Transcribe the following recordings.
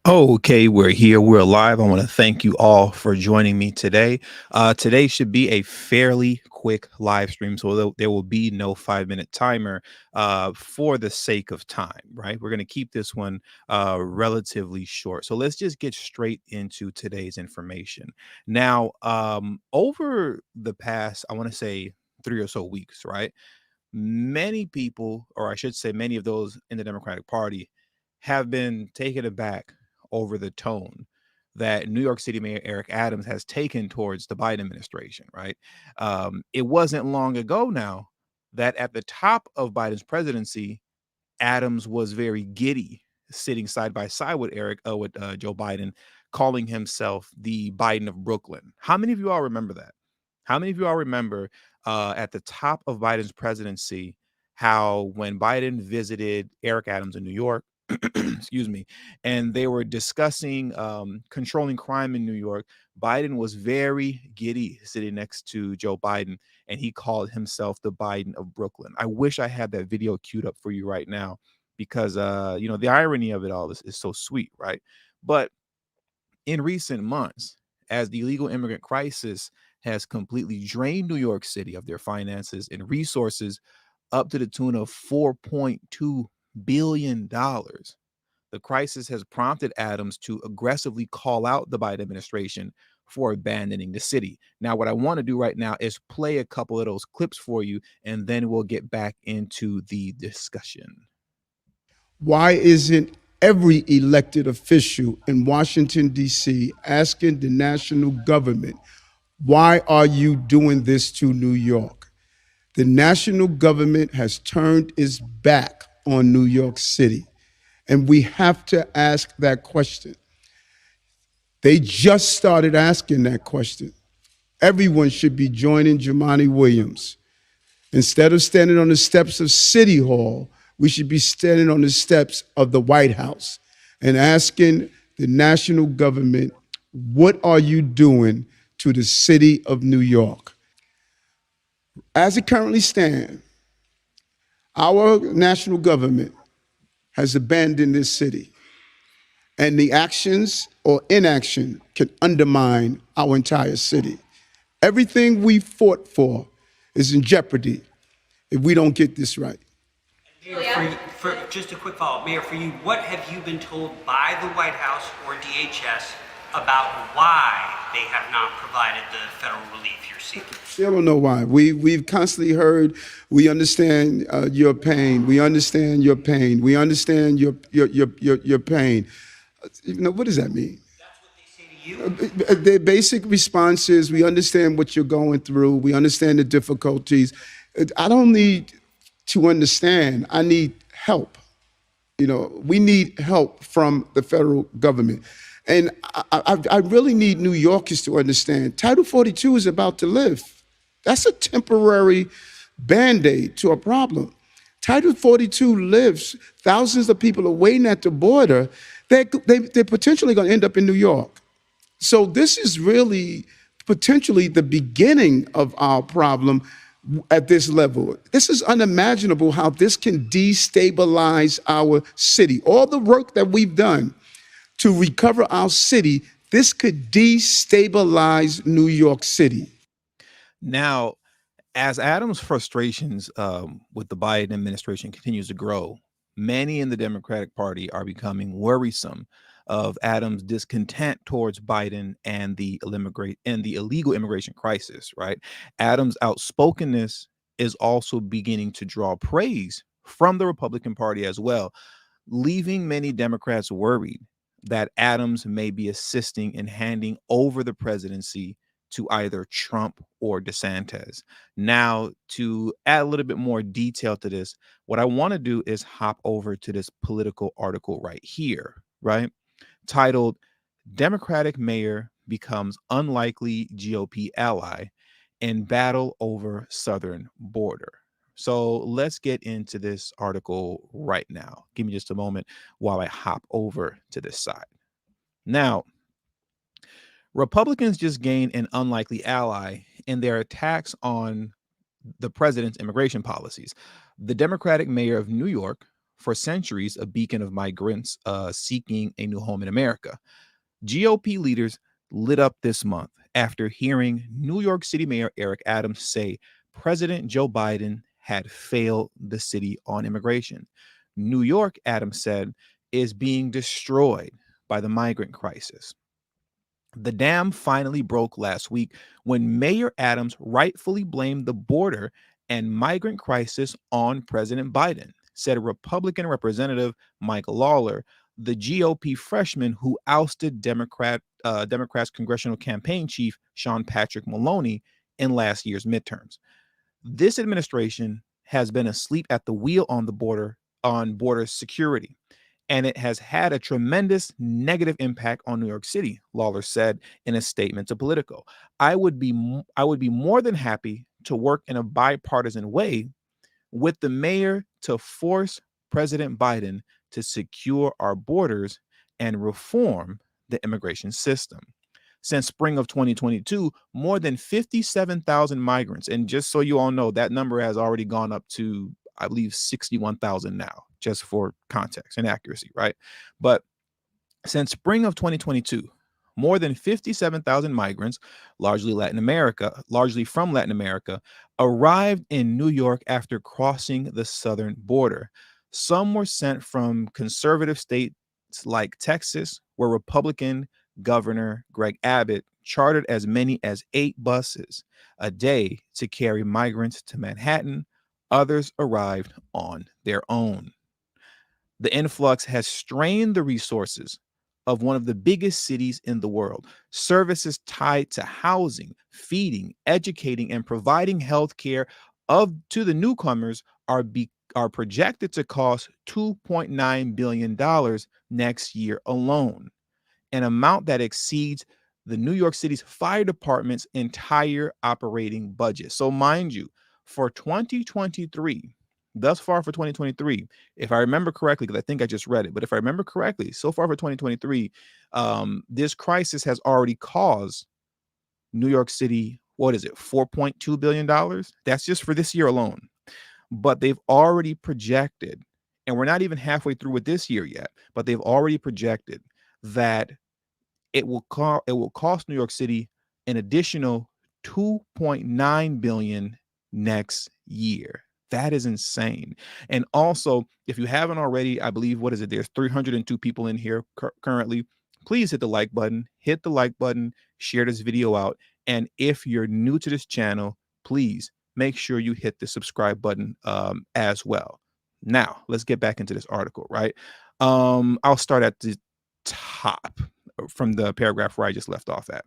Okay, we're here. We're live. I want to thank you all for joining me today. Today should be a fairly quick live stream, so there will be no 5 minute timer for the sake of time, right? We're going to keep this one relatively short. So let's just get straight into today's information. Now, over the past, I want to say 3 or so weeks, right? Many people, or I should say, many of those in the Democratic Party have been taken aback over the tone that New York City Mayor Eric Adams has taken towards the Biden administration, right? It wasn't long ago now that at the top of Biden's presidency, Adams was very giddy, sitting side by side with Joe Biden, calling himself the Biden of Brooklyn. How many of you all remember that? How many of you all remember at the top of Biden's presidency how when Biden visited Eric Adams in New York, excuse me, and they were discussing controlling crime in New York, Biden was very giddy sitting next to Joe Biden, and he called himself the Biden of Brooklyn. I wish I had that video queued up for you right now because the irony of it all is so sweet, right? But in recent months, as the illegal immigrant crisis has completely drained New York City of their finances and resources up to the tune of $4.2 billion, the crisis has prompted Adams to aggressively call out the Biden administration for abandoning the city. Now, what I want to do right now is play a couple of those clips for you, and then we'll get back into the discussion. Why isn't every elected official in Washington, D.C. asking the national government, why are you doing this to New York? The national government has turned its back on New York City, and we have to ask that question. They just started asking that question. Everyone should be joining Jumaane Williams. Instead of standing on the steps of City Hall, we should be standing on the steps of the White House and asking the national government, what are you doing to the city of New York? As it currently stands, our national government has abandoned this city, and the actions or inaction can undermine our entire city. Everything we fought for is in jeopardy if we don't get this right. Mayor, for just a quick follow-up, Mayor, for you, what have you been told by the White House or DHS about why they have not provided the federal relief you're seeking? Still don't know why. We've constantly heard, we understand your pain. We understand your pain. We understand your pain. What does that mean? That's what they say to you? The basic response is, we understand what you're going through. We understand the difficulties. I don't need to understand. I need help. We need help from the federal government. And I really need New Yorkers to understand Title 42 is about to lift. That's a temporary Band-Aid to a problem. Title 42 lives. Thousands of people are waiting at the border. They're potentially going to end up in New York. So this is really potentially the beginning of our problem at this level. This is unimaginable how this can destabilize our city. All the work that we've done to recover our city, this could destabilize New York City. Now, as Adams' frustrations with the Biden administration continues to grow, many in the Democratic Party are becoming worrisome of Adams' discontent towards Biden and the illegal immigration crisis. Right, Adams' outspokenness is also beginning to draw praise from the Republican Party as well, leaving many Democrats worried that Adams may be assisting in handing over the presidency to either Trump or DeSantis. Now, to add a little bit more detail to this, what I want to do is hop over to this political article right here, right? Titled Democratic Mayor Becomes Unlikely GOP Ally in Battle Over Southern Border. So let's get into this article right now. Give me just a moment while I hop over to this side. Now, Republicans just gained an unlikely ally in their attacks on the president's immigration policies. The Democratic mayor of New York, for centuries a beacon of migrants seeking a new home in America. GOP leaders lit up this month after hearing New York City Mayor Eric Adams say President Joe Biden had failed the city on immigration. New York, Adams said, is being destroyed by the migrant crisis. The dam finally broke last week when Mayor Adams rightfully blamed the border and migrant crisis on President Biden, said Republican Representative Mike Lawler, the GOP freshman who ousted Democrats' congressional campaign chief Sean Patrick Maloney in last year's midterms. This administration has been asleep at the wheel on border security, and it has had a tremendous negative impact on New York City, Lawler said in a statement to Politico. I would be more than happy to work in a bipartisan way with the mayor to force President Biden to secure our borders and reform the immigration system. Since spring of 2022, more than 57,000 migrants, and just so you all know, that number has already gone up to, I believe, 61,000 now, just for context and accuracy, right? But since spring of 2022, more than 57,000 migrants, largely from Latin America, arrived in New York after crossing the southern border. Some were sent from conservative states like Texas, where Republican Governor Greg Abbott chartered as many as 8 buses a day to carry migrants to Manhattan. Others arrived on their own. The influx has strained the resources of one of the biggest cities in the world. Services tied to housing, feeding, educating, and providing health care to the newcomers are projected to cost $2.9 billion next year alone, an amount that exceeds the New York City's fire department's entire operating budget. So mind you, for 2023, thus far for 2023, if I remember correctly, because I think I just read it, but if I remember correctly, so far for 2023, this crisis has already caused New York City, what is it, $4.2 billion? That's just for this year alone. But they've already projected, and we're not even halfway through with this year yet, but they've already projected that it will cost New York City an additional 2.9 billion next year. That is insane. And also, if you haven't already, I believe, what is it? There's 302 people in here currently. Please hit the like button, share this video out. And if you're new to this channel, please make sure you hit the subscribe button as well. Now, let's get back into this article, right? I'll start at the top from the paragraph where I just left off at.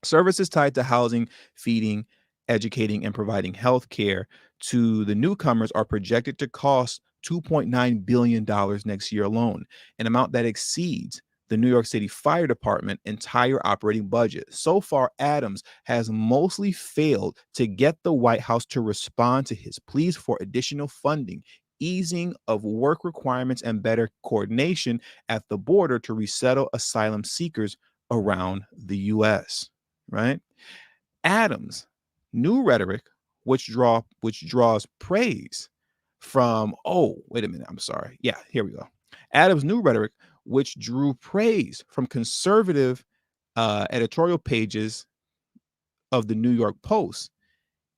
Services tied to housing, feeding, educating, and providing health care to the newcomers are projected to cost $2.9 billion next year alone, an amount that exceeds the New York City Fire Department entire operating budget. So far, Adams has mostly failed to get the White House to respond to his pleas for additional funding, easing of work requirements, and better coordination at the border to resettle asylum seekers around the U.S., right? Adams' new rhetoric, which draws praise from, oh, wait a minute, I'm sorry. Yeah, here we go. Adams' new rhetoric, which drew praise from conservative editorial pages of the New York Post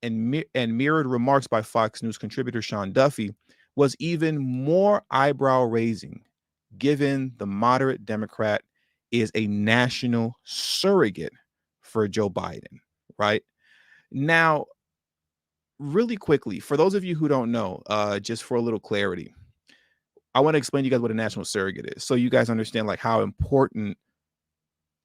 and mirrored remarks by Fox News contributor Sean Duffy, was even more eyebrow-raising, given the moderate Democrat is a national surrogate for Joe Biden, right? Now, really quickly, for those of you who don't know, just for a little clarity, I want to explain to you guys what a national surrogate is, so you guys understand like how important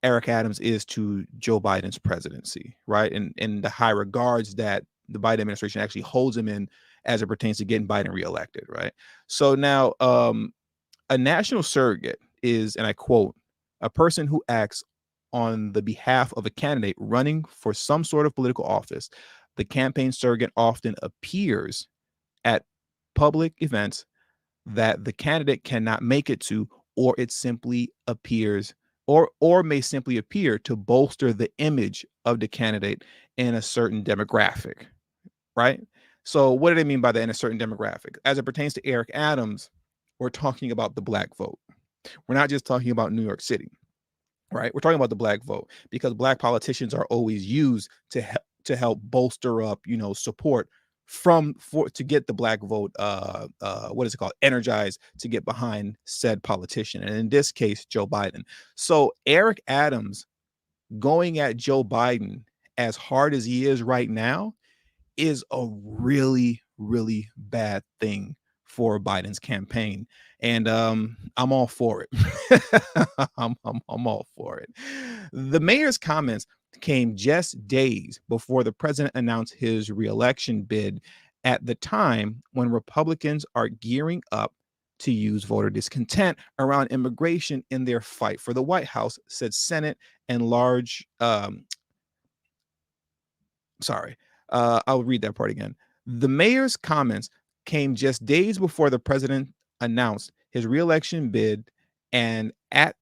Eric Adams is to Joe Biden's presidency, right? And the high regards that the Biden administration actually holds him in as it pertains to getting Biden reelected, right? So now, a national surrogate is, and I quote, a person who acts on the behalf of a candidate running for some sort of political office. The campaign surrogate often appears at public events that the candidate cannot make it to, or it simply appears or may simply appear to bolster the image of the candidate in a certain demographic, right? So what do they mean by that, in a certain demographic? As it pertains to Eric Adams, we're talking about the black vote. We're not just talking about New York City, right? We're talking about the black vote because black politicians are always used to help bolster up, support to get the black vote, what is it called, energized to get behind said politician, and in this case, Joe Biden. So Eric Adams going at Joe Biden as hard as he is right now is a really, really bad thing for Biden's campaign. And I'm all for it. I'm all for it. The mayor's comments came just days before the president announced his reelection bid at the time when Republicans are gearing up to use voter discontent around immigration in their fight for the White House, said Senate and large sorry, I'll read that part again. The mayor's comments came just days before the president announced his reelection bid and at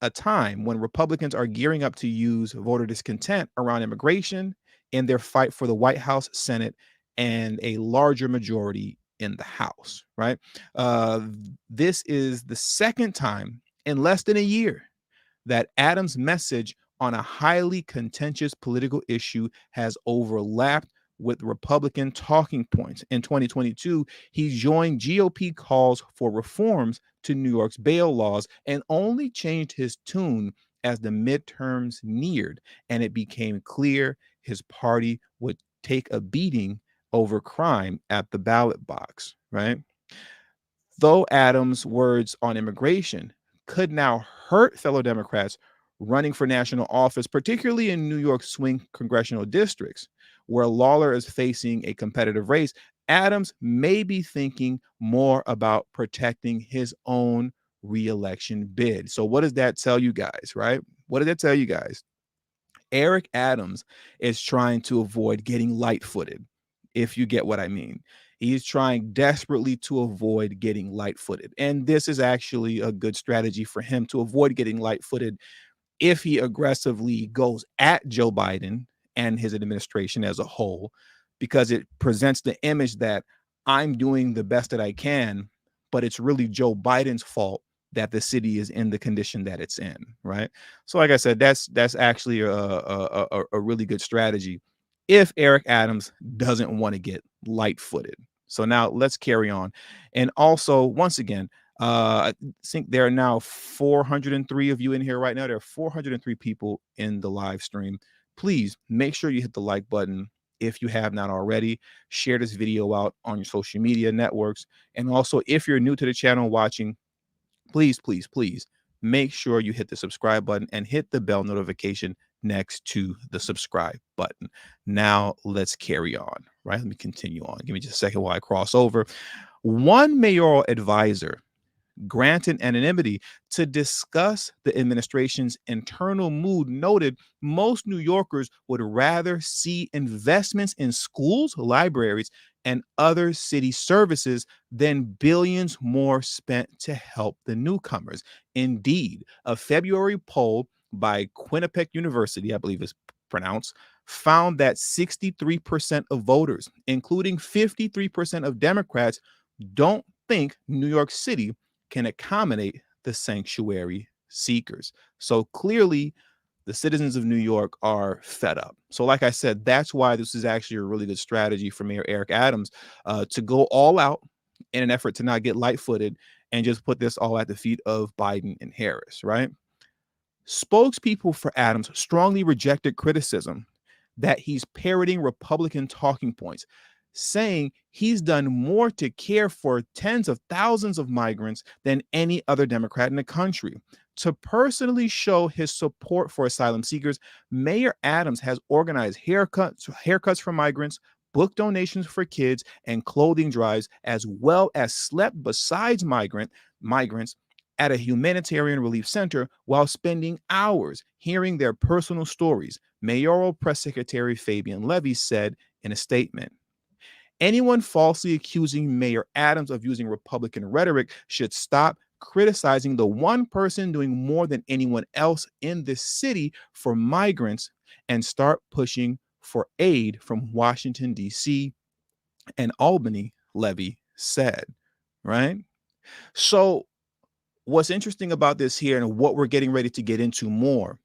a time when Republicans are gearing up to use voter discontent around immigration in their fight for the White House, Senate, and a larger majority in the House, right? Uh, this is the second time in less than a year that Adams' message on a highly contentious political issue has overlapped with Republican talking points. In 2022, he joined GOP calls for reforms to New York's bail laws and only changed his tune as the midterms neared and it became clear his party would take a beating over crime at the ballot box, right? Though Adams' words on immigration could now hurt fellow Democrats running for national office, particularly in New York swing congressional districts, where Lawler is facing a competitive race, Adams may be thinking more about protecting his own reelection bid. So, what does that tell you guys, right? What did that tell you guys? Eric Adams is trying to avoid getting light footed, if you get what I mean. He's trying desperately to avoid getting light footed. And this is actually a good strategy for him to avoid getting light footed if he aggressively goes at Joe Biden and his administration as a whole, because it presents the image that I'm doing the best that I can, but it's really Joe Biden's fault that the city is in the condition that it's in, right? So, like I said, that's actually a really good strategy if Eric Adams doesn't want to get light-footed. So now let's carry on, and also once again, I think there are now 403 of you in here right now. There are 403 people in the live stream. Please make sure you hit the like button if you have not already. Share this video out on your social media networks. And also, if you're new to the channel watching, please, please, please make sure you hit the subscribe button and hit the bell notification next to the subscribe button. Now let's carry on, right? Let me continue on. Give me just a second while I cross over. One mayoral advisor granted anonymity to discuss the administration's internal mood, noted most New Yorkers would rather see investments in schools, libraries, and other city services than billions more spent to help the newcomers. Indeed, a February poll by Quinnipiac University, I believe is pronounced, found that 63% of voters, including 53% of Democrats, don't think New York City can accommodate the sanctuary seekers. So clearly, the citizens of New York are fed up. So, like I said, that's why this is actually a really good strategy for Mayor Eric Adams to go all out in an effort to not get light-footed and just put this all at the feet of Biden and Harris, right? Spokespeople for Adams strongly rejected criticism that he's parroting Republican talking points, saying he's done more to care for tens of thousands of migrants than any other Democrat in the country. To personally show his support for asylum seekers, Mayor Adams has organized haircuts for migrants, book donations for kids, and clothing drives, as well as slept beside migrants at a humanitarian relief center while spending hours hearing their personal stories, Mayoral Press Secretary Fabian Levy said in a statement. Anyone falsely accusing Mayor Adams of using Republican rhetoric should stop criticizing the one person doing more than anyone else in this city for migrants and start pushing for aid from Washington, D.C. and Albany, Levy said, right? So, what's interesting about this here and what we're getting ready to get into more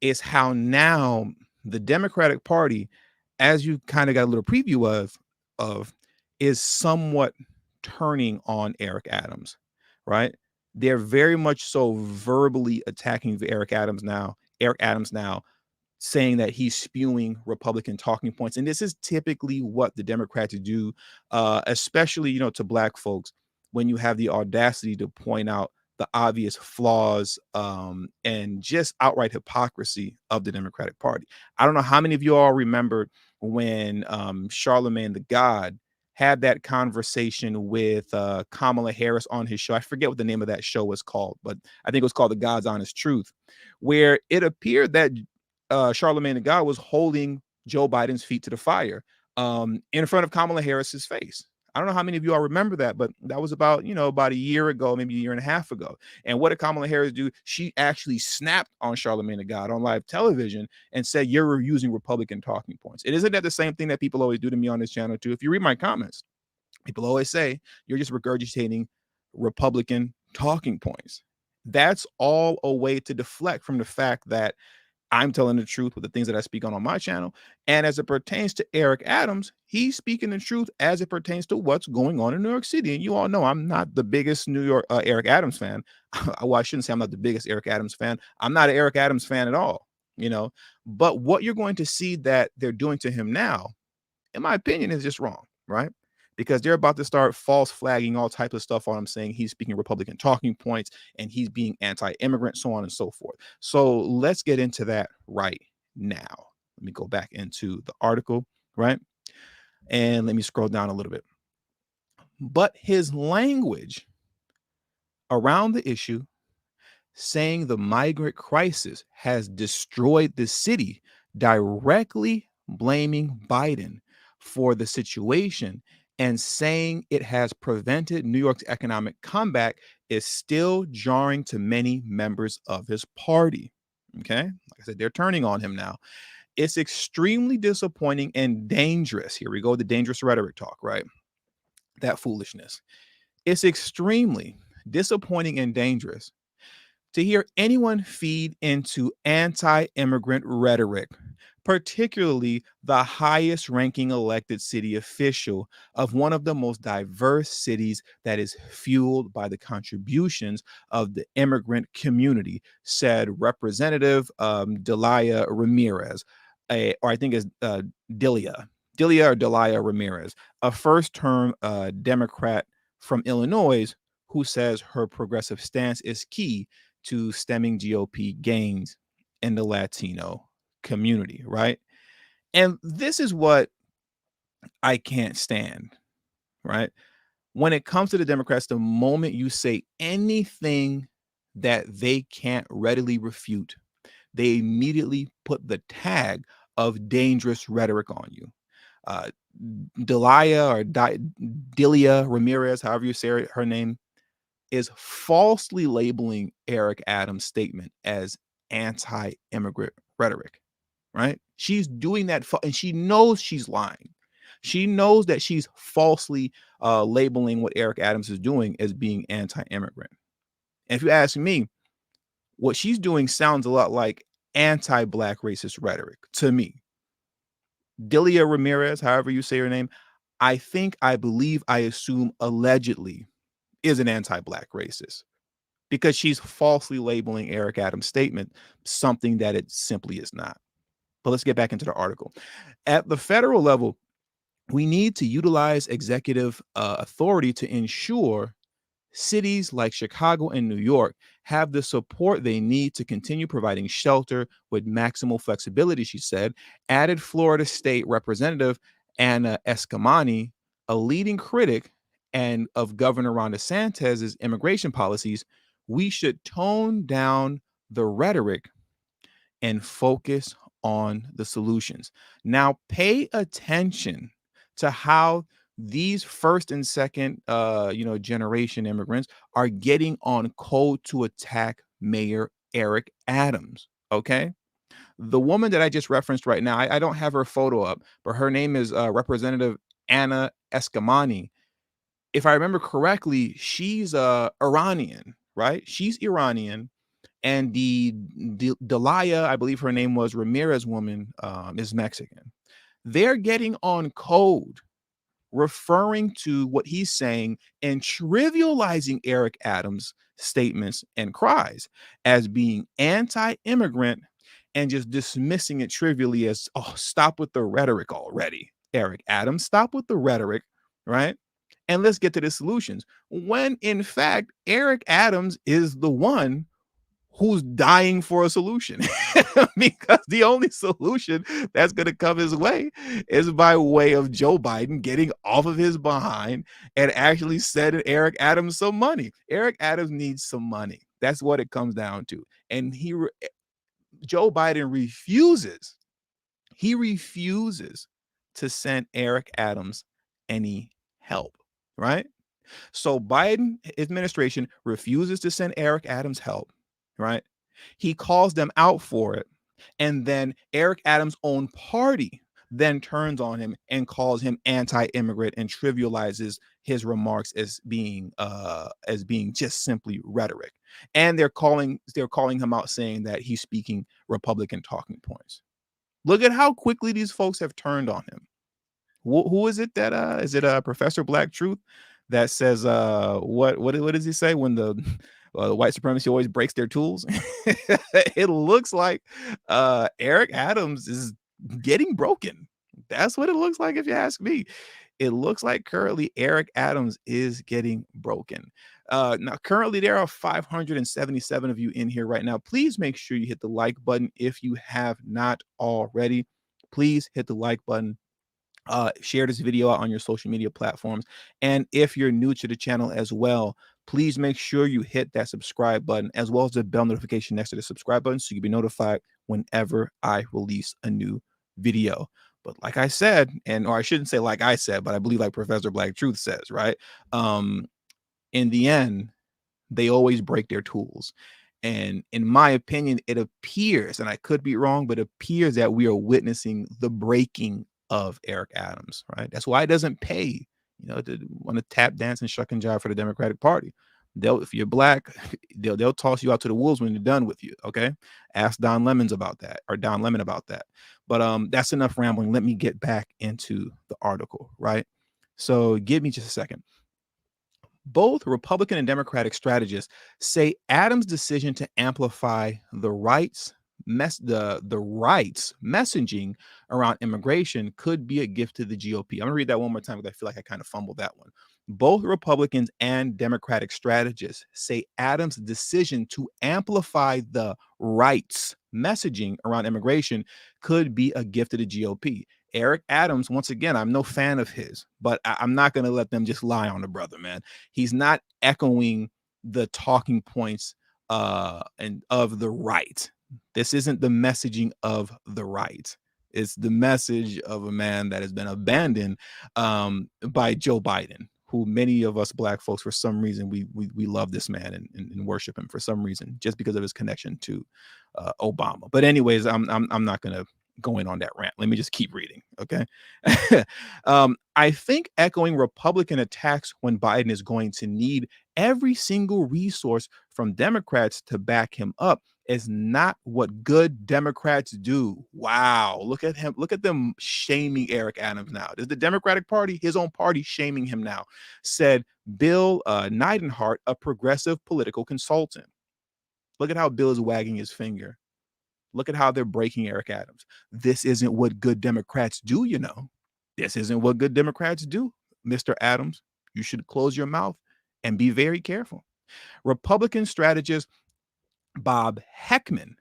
is how now the Democratic Party, as you kind of got a little preview of, is somewhat turning on Eric Adams, right? They're very much so verbally attacking Eric Adams now, saying that he's spewing Republican talking points. And this is typically what the Democrats do, especially, to black folks, when you have the audacity to point out the obvious flaws and just outright hypocrisy of the Democratic Party. I don't know how many of you all remember when Charlemagne the God had that conversation with Kamala Harris on his show. I forget what the name of that show was called, but I think it was called The God's Honest Truth, where it appeared that Charlemagne the God was holding Joe Biden's feet to the fire in front of Kamala Harris's face. I don't know how many of you all remember that, but that was about a year ago, maybe a year and a half ago. And what did Kamala Harris do? She actually snapped on Charlemagne the God on live television and said, "You're using Republican talking points." It isn't that the same thing that people always do to me on this channel too. If you read my comments, people always say you're just regurgitating Republican talking points. That's all a way to deflect from the fact that I'm telling the truth with the things that I speak on my channel. And as it pertains to Eric Adams, he's speaking the truth as it pertains to what's going on in New York City. And you all know I'm not the biggest New York Eric Adams fan. Well, I shouldn't say I'm not the biggest Eric Adams fan. I'm not an Eric Adams fan at all, But what you're going to see that they're doing to him now, in my opinion, is just wrong, right? Because they're about to start false flagging all types of stuff on him, saying he's speaking Republican talking points and he's being anti-immigrant, so on and so forth. So let's get into that right now. Let me go back into the article, right? And let me scroll down a little bit. But his language around the issue, saying the migrant crisis has destroyed the city, directly blaming Biden for the situation and saying it has prevented New York's economic comeback, is still jarring to many members of his party. Okay. Like I said, they're turning on him now. It's extremely disappointing and dangerous. Here we go. The dangerous rhetoric talk, right? That foolishness. It's extremely disappointing and dangerous to hear anyone feed into anti-immigrant rhetoric, particularly the highest ranking elected city official of one of the most diverse cities that is fueled by the contributions of the immigrant community, said Representative Delia Ramirez, or I think it's Delia or Delia Ramirez, a first-term Democrat from Illinois, who says her progressive stance is key to stemming GOP gains in the Latino community, right? And this is what I can't stand, right? When it comes to the Democrats, the moment you say anything that they can't readily refute, they immediately put the tag of dangerous rhetoric on you. Delia Ramirez, however you say her name, is falsely labeling Eric Adams' statement as anti-immigrant rhetoric, right? She's doing that, and she knows she's lying. She knows that she's falsely labeling what Eric Adams is doing as being anti-immigrant. And if you ask me, what she's doing sounds a lot like anti-black racist rhetoric to me. Delia Ramirez, however you say her name, I believe, I assume, allegedly is an anti-black racist, because she's falsely labeling Eric Adams' statement something that it simply is not. But let's get back into the article. At the federal level, we need to utilize executive authority to ensure cities like Chicago and New York have the support they need to continue providing shelter with maximal flexibility, she said, added Florida State Representative Anna Eskamani, a leading critic and of Governor Ron DeSantis' immigration policies. We should tone down the rhetoric and focus on the solutions. Now, pay attention to how these first and second, generation immigrants are getting on code to attack Mayor Eric Adams. Okay. The woman that I just referenced right now, I don't have her photo up, but her name is Representative Anna Eskamani. if I remember correctly, she's Iranian, right? She's Iranian, and the Delia, I believe her name was Ramirez woman, is Mexican. They're getting on code, referring to what he's saying and trivializing Eric Adams' statements and cries as being anti-immigrant, and just dismissing it trivially as, oh, stop with the rhetoric already, Eric Adams, stop with the rhetoric, right? And let's get to the solutions. When in fact, Eric Adams is the one who's dying for a solution because the only solution that's going to come his way is by way of Joe Biden getting off of his behind and actually sending Eric Adams some money. Eric Adams needs some money. That's what it comes down to. And Joe Biden refuses. He refuses to send Eric Adams any help, right? So Biden administration refuses to send Eric Adams help, right? He calls them out for it. And then Eric Adams' own party then turns on him and calls him anti-immigrant and trivializes his remarks as being just simply rhetoric. And they're calling him out, saying that he's speaking Republican talking points. Look at how quickly these folks have turned on him. Who is it that is it Professor Black Truth that says what does he say when the white supremacy always breaks their tools? It looks like Eric Adams is getting broken. That's what it looks like, if you ask me. It looks like currently Eric Adams is getting broken. Now, currently there are 577 of you in here right now. Please make sure you hit the like button if you have not already. Please hit the like button. Share this video out on your social media platforms. And if you're new to the channel as well, please make sure you hit that subscribe button as well as the bell notification next to the subscribe button so you can be notified whenever I release a new video. But like I said, or I shouldn't say like I said, but I believe like Professor Black Truth says, right? In the end, they always break their tools. And in my opinion, it appears, and I could be wrong, but it appears that we are witnessing the breaking of Eric Adams, right? That's why it doesn't pay, to want to tap dance and shuck and jive for the Democratic Party. If you're black, they'll toss you out to the wolves when they're done with you. Okay. Ask Don Lemon about that. But that's enough rambling. Let me get back into the article, right? So give me just a second. Both Republican and Democratic strategists say Adams' decision to amplify the rights messaging around immigration could be a gift to the GOP. I'm going to read that one more time because I feel like I kind of fumbled that one. Both Republicans and Democratic strategists say Adams' decision to amplify the rights messaging around immigration could be a gift to the GOP. Eric Adams, once again, I'm no fan of his, but I'm not going to let them just lie on the brother, man. He's not echoing the talking points and of the right. This isn't the messaging of the right. It's the message of a man that has been abandoned by Joe Biden, who many of us black folks, for some reason, we love this man and worship him for some reason, just because of his connection to Obama. But anyways, I'm not going to go in on that rant. Let me just keep reading. Okay. I think echoing Republican attacks when Biden is going to need every single resource from Democrats to back him up is not what good Democrats do. Wow. Look at him. Look at them shaming Eric Adams now. Is the Democratic Party, his own party, shaming him now, said Bill Neidhardt, a progressive political consultant. Look at how Bill is wagging his finger. Look at how they're breaking Eric Adams. This isn't what good Democrats do, This isn't what good Democrats do, Mr. Adams. You should close your mouth and be very careful. Republican strategist Bob Heckman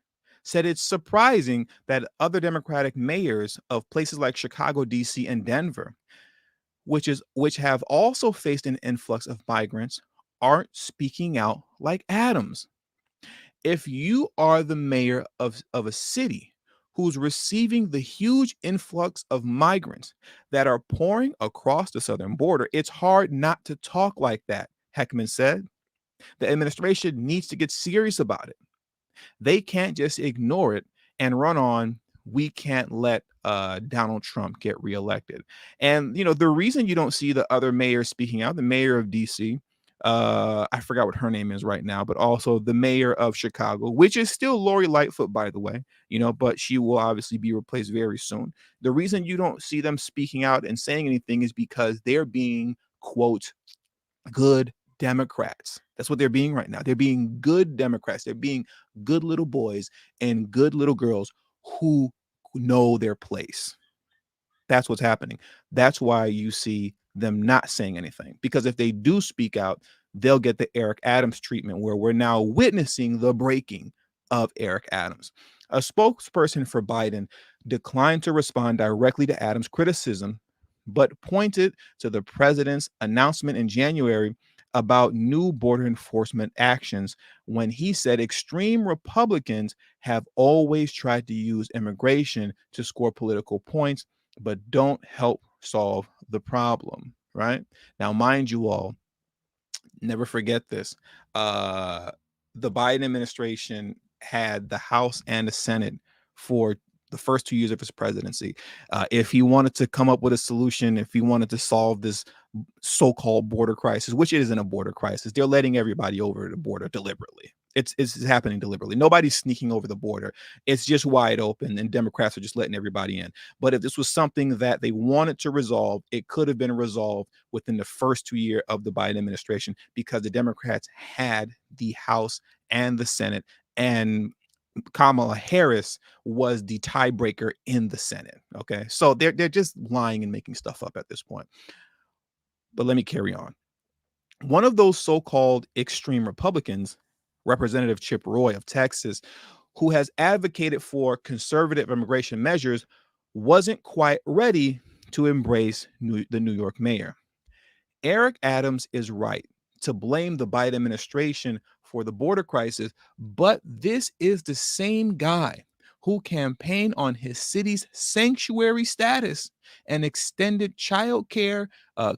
said it's surprising that other Democratic mayors of places like Chicago, D.C., and Denver, which have also faced an influx of migrants, aren't speaking out like Adams. If you are the mayor of a city who's receiving the huge influx of migrants that are pouring across the southern border, it's hard not to talk like that, Heckman said. The administration needs to get serious about it. They can't just ignore it and run on we can't let Donald Trump get reelected. And the reason you don't see the other mayor speaking out, the mayor of DC, I forgot what her name is right now, but also the mayor of Chicago, which is still Lori Lightfoot, by the way, but she will obviously be replaced very soon. The reason you don't see them speaking out and saying anything is because they're being, quote, good Democrats. That's what they're being right now. They're being good Democrats. They're being good little boys and good little girls who know their place. That's what's happening. That's why you see them not saying anything, because if they do speak out, they'll get the Eric Adams treatment, where we're now witnessing the breaking of Eric Adams. A spokesperson for Biden declined to respond directly to Adams' criticism, but pointed to the president's announcement in January about new border enforcement actions when he said extreme Republicans have always tried to use immigration to score political points, but don't help solve the problem, right? Now, mind you all, never forget this. Uh, the Biden administration had the House and the Senate for the first 2 years of his presidency. If he wanted to come up with a solution, if he wanted to solve this so-called border crisis, which isn't a border crisis, they're letting everybody over the border deliberately. It's happening deliberately. Nobody's sneaking over the border. It's just wide open, and Democrats are just letting everybody in. But if this was something that they wanted to resolve, it could have been resolved within the first 2 years of the Biden administration, because the Democrats had the House and the Senate, and Kamala Harris was the tiebreaker in the Senate. Okay, so they're just lying and making stuff up at this point. But let me carry on. One of those so-called extreme Republicans, Representative Chip Roy of Texas, who has advocated for conservative immigration measures, wasn't quite ready to embrace the New York mayor. Eric Adams is right to blame the Biden administration for the border crisis, but this is the same guy who campaigned on his city's sanctuary status and extended childcare,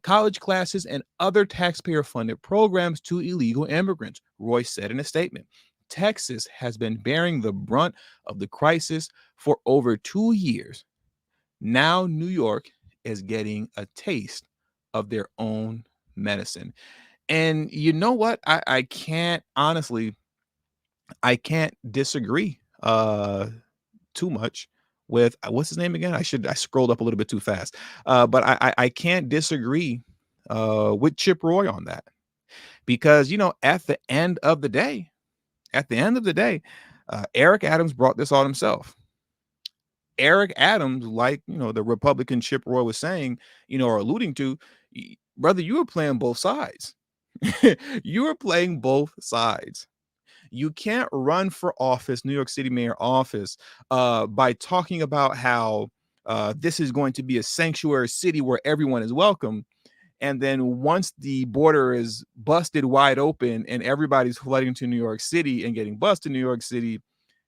college classes, and other taxpayer-funded programs to illegal immigrants. Roy said in a statement, Texas has been bearing the brunt of the crisis for over 2 years. Now New York is getting a taste of their own medicine. And you know what? I can't honestly, I can't disagree too much with what's his name again? I scrolled up a little bit too fast. But I can't disagree with Chip Roy on that, because at the end of the day, Eric Adams brought this on himself. Eric Adams, like the Republican Chip Roy was saying, or alluding to, brother, you were playing both sides. You were playing both sides. You can't run for office, New York City mayor office, by talking about how this is going to be a sanctuary city where everyone is welcome. And then once the border is busted wide open and everybody's flooding to New York City and getting bused in New York City,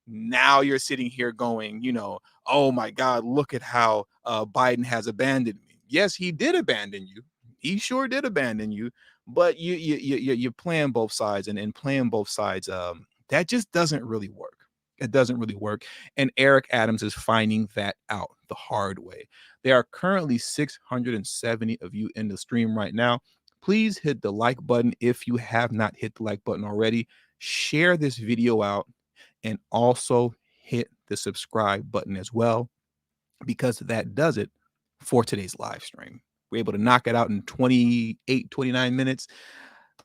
now you're sitting here going, oh my God, look at how Biden has abandoned me. Yes, he did abandon you. He sure did abandon you. But you're playing both sides, and playing both sides, that just doesn't really work. It doesn't really work. And Eric Adams is finding that out the hard way. There are currently 670 of you in the stream right now. Please hit the like button if you have not hit the like button already. Share this video out, and also hit the subscribe button as well, because that does it for today's live stream. We're able to knock it out in 28, 29 minutes.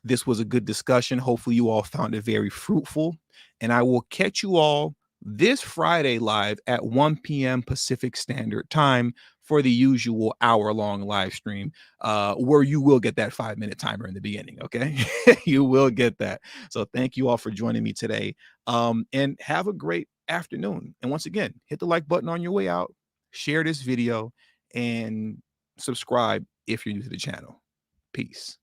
This was a good discussion. Hopefully you all found it very fruitful, and I will catch you all this Friday live at 1 p.m. Pacific Standard Time for the usual hour-long live stream, where you will get that 5-minute timer in the beginning, okay? You will get that. So thank you all for joining me today, and have a great afternoon. And once again, hit the like button on your way out, share this video, and subscribe if you're new to the channel. Peace.